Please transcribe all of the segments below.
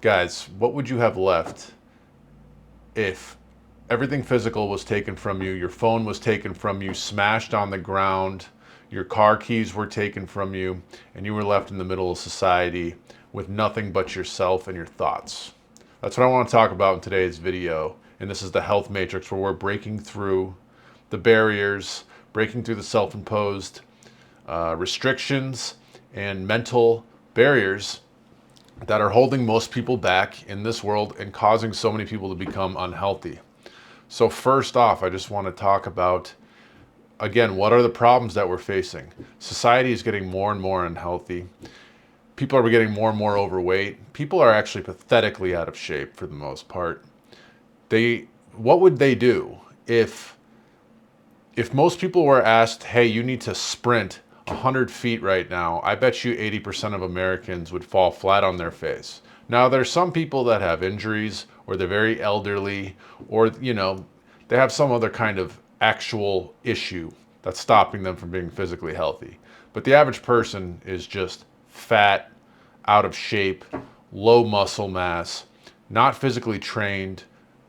Guys, what would you have left if everything physical was taken from you, your phone was taken from you, smashed on the ground, your car keys were taken from you, and you were left in the middle of society with nothing but yourself and your thoughts? That's what I want to talk about in today's video. And this is the health matrix, where we're breaking through the barriers, breaking through the self-imposed restrictions and mental barriers that are holding most people back in this world and causing so many people to become unhealthy. So first off, I just want to talk about, again, what are the problems that we're facing? Society is getting more and more unhealthy. People are getting more and more overweight. People are actually pathetically out of shape for the most part. What would they do if most people were asked, hey, you need to sprint 100 feet right now? I bet you 80% of Americans would fall flat on their face. Now, there's some people that have injuries, or they're very elderly, or, they have some other kind of actual issue that's stopping them from being physically healthy. But the average person is just fat, out of shape, low muscle mass, not physically trained,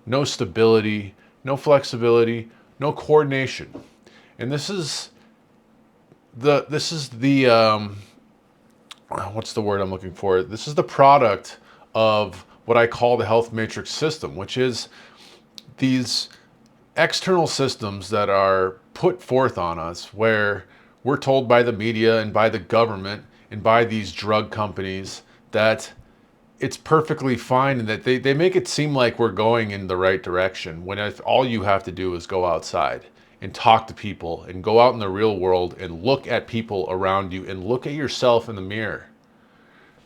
no stability, no flexibility, no coordination. And this is the what's the word I'm looking for? This is the product of what I call the health matrix system, which is these external systems that are put forth on us, where we're told by the media and by the government and by these drug companies that it's perfectly fine, and that they make it seem like we're going in the right direction, when if all you have to do is go outside and talk to people and go out in the real world and look at people around you and look at yourself in the mirror.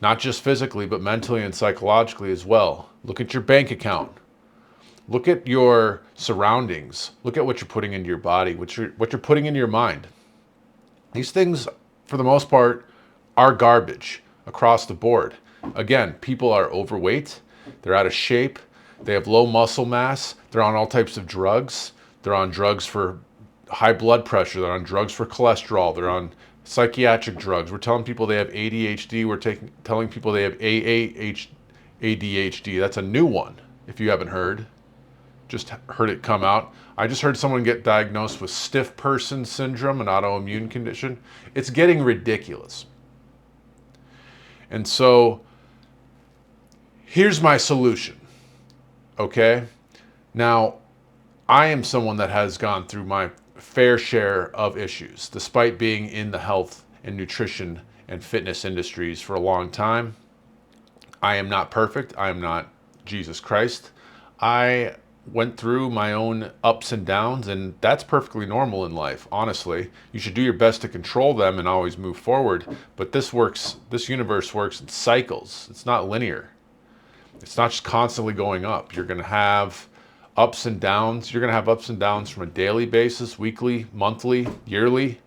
Not just physically, but mentally and psychologically as well. Look at your bank account. Look at your surroundings. Look at what you're putting into your body, what you're putting into your mind. These things, for the most part, are garbage across the board. Again, people are overweight, they're out of shape, they have low muscle mass, they're on all types of drugs. They're on drugs for high blood pressure, they're on drugs for cholesterol, they're on psychiatric drugs. We're telling people they have ADHD, we're telling people they have ADHD. That's a new one, if you haven't heard. Just heard it come out. I just heard someone get diagnosed with stiff person syndrome, an autoimmune condition. It's getting ridiculous. And so here's my solution, okay? Now, I am someone that has gone through my fair share of issues, despite being in the health and nutrition and fitness industries for a long time. I am not perfect. I am not Jesus Christ. I went through my own ups and downs, and that's perfectly normal in life, honestly. You should do your best to control them and always move forward, but this universe works in cycles. It's not linear. It's not just constantly going up. You're going to have ups and downs. You're going to have ups and downs from a daily basis, weekly, monthly, yearly.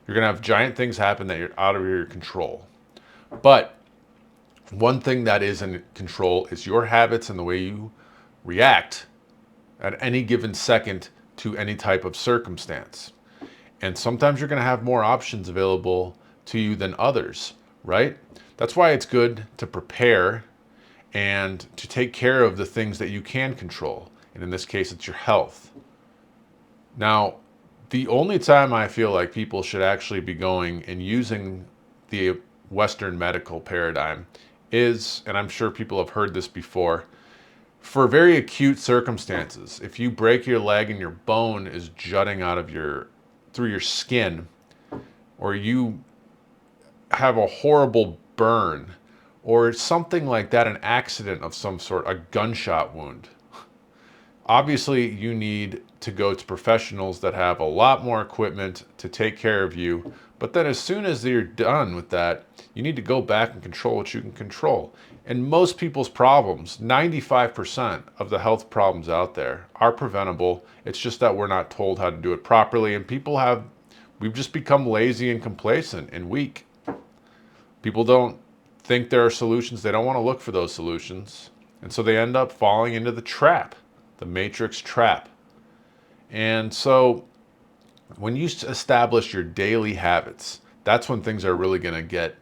You're going to have giant things happen that you're out of your control. But one thing that is in control is your habits and the way you react at any given second to any type of circumstance. And sometimes you're going to have more options available to you than others, right? That's why it's good to prepare and to take care of the things that you can control. And in this case, it's your health. Now, the only time I feel like people should actually be going and using the Western medical paradigm is, and I'm sure people have heard this before, for very acute circumstances. If you break your leg and your bone is jutting out of through your skin, or you have a horrible burn, or something like that, an accident of some sort, a gunshot wound, obviously you need to go to professionals that have a lot more equipment to take care of you. But then as soon as you're done with that, you need to go back and control what you can control. And most people's problems, 95% of the health problems out there, are preventable. It's just that we're not told how to do it properly. And we've just become lazy and complacent and weak. People don't think there are solutions. They don't want to look for those solutions. And so they end up falling into the trap, the matrix trap. And so when you establish your daily habits, that's when things are really going to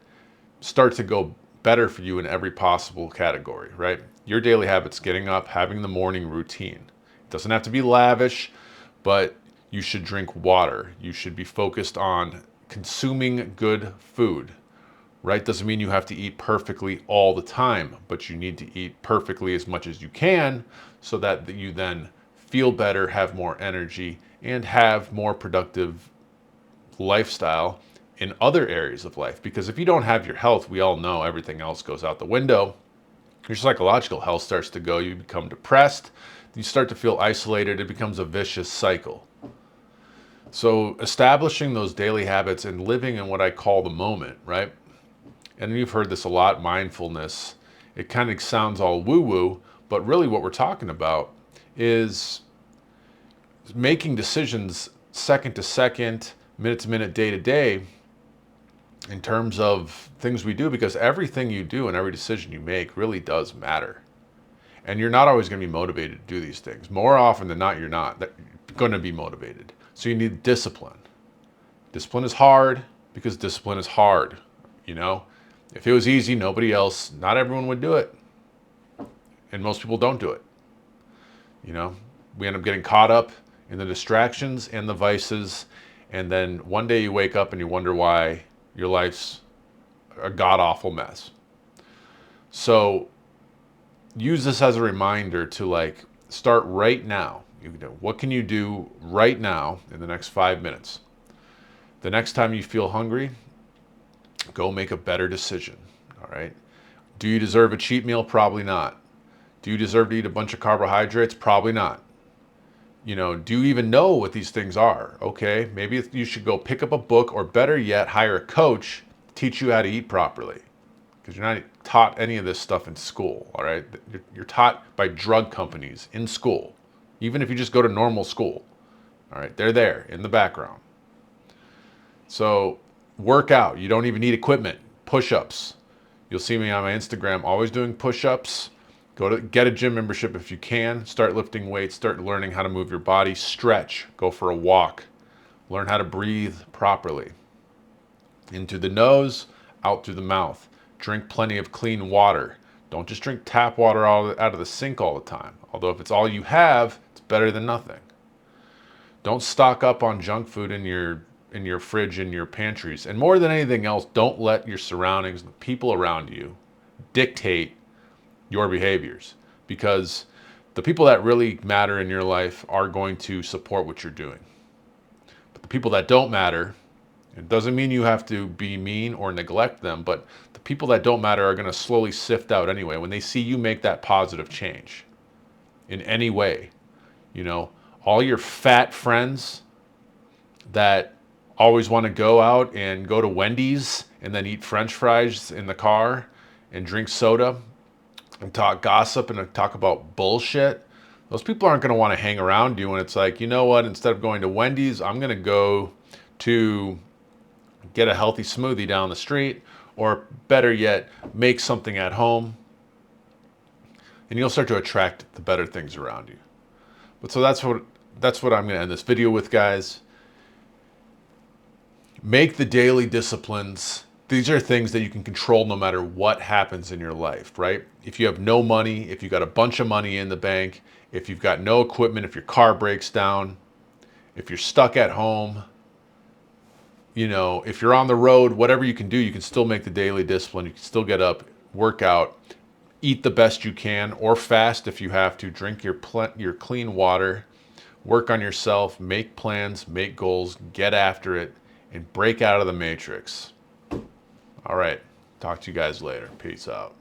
start to go better for you in every possible category, right? Your daily habits, getting up, having the morning routine. It doesn't have to be lavish, but you should drink water. You should be focused on consuming good food, right? Doesn't mean you have to eat perfectly all the time, but you need to eat perfectly as much as you can so that you then feel better, have more energy, and have more productive lifestyle in other areas of life. Because if you don't have your health, we all know everything else goes out the window. Your psychological health starts to go. You become depressed. You start to feel isolated. It becomes a vicious cycle. So establishing those daily habits and living in what I call the moment, right? And you've heard this a lot, mindfulness. It kind of sounds all woo-woo, but really what we're talking about is making decisions second to second, minute to minute, day to day, in terms of things we do, because everything you do and every decision you make really does matter. And you're not always going to be motivated to do these things. More often than not, you're not going to be motivated. So you need discipline. Discipline is hard because discipline is hard. You know, if it was easy, not everyone would do it. And most people don't do it. You know, we end up getting caught up in the distractions and the vices. And then one day you wake up and you wonder why your life's a god-awful mess. So use this as a reminder to start right now. What can you do right now in the next 5 minutes? The next time you feel hungry, go make a better decision. All right. Do you deserve a cheat meal? Probably not. Do you deserve to eat a bunch of carbohydrates? Probably not. Do you even know what these things are? Okay, maybe you should go pick up a book, or better yet, hire a coach to teach you how to eat properly. Because you're not taught any of this stuff in school, all right? You're taught by drug companies in school, even if you just go to normal school, all right? They're there in the background. So work out. You don't even need equipment. Push-ups. You'll see me on my Instagram always doing push-ups. Get a gym membership if you can. Start lifting weights. Start learning how to move your body. Stretch. Go for a walk. Learn how to breathe properly. Into the nose, out through the mouth. Drink plenty of clean water. Don't just drink tap water out of the sink all the time. Although if it's all you have, it's better than nothing. Don't stock up on junk food in your fridge, in your pantries. And more than anything else, don't let your surroundings, the people around you, dictate your behaviors, because the people that really matter in your life are going to support what you're doing. But the people that don't matter, it doesn't mean you have to be mean or neglect them, but the people that don't matter are going to slowly sift out anyway when they see you make that positive change in any way. All your fat friends that always want to go out and go to Wendy's and then eat French fries in the car and drink soda and talk gossip and talk about bullshit, those people aren't going to want to hang around you. And it's like, you know what, instead of going to Wendy's, I'm going to go to get a healthy smoothie down the street, or better yet, make something at home. And you'll start to attract the better things around you. But so that's what I'm going to end this video with, guys. Make the daily disciplines. These are things that you can control no matter what happens in your life, right? If you have no money, if you've got a bunch of money in the bank, if you've got no equipment, if your car breaks down, if you're stuck at home, if you're on the road, whatever you can do, you can still make the daily discipline. You can still get up, work out, eat the best you can, or fast if you have to, drink your clean water, work on yourself, make plans, make goals, get after it, and break out of the matrix. All right. Talk to you guys later. Peace out.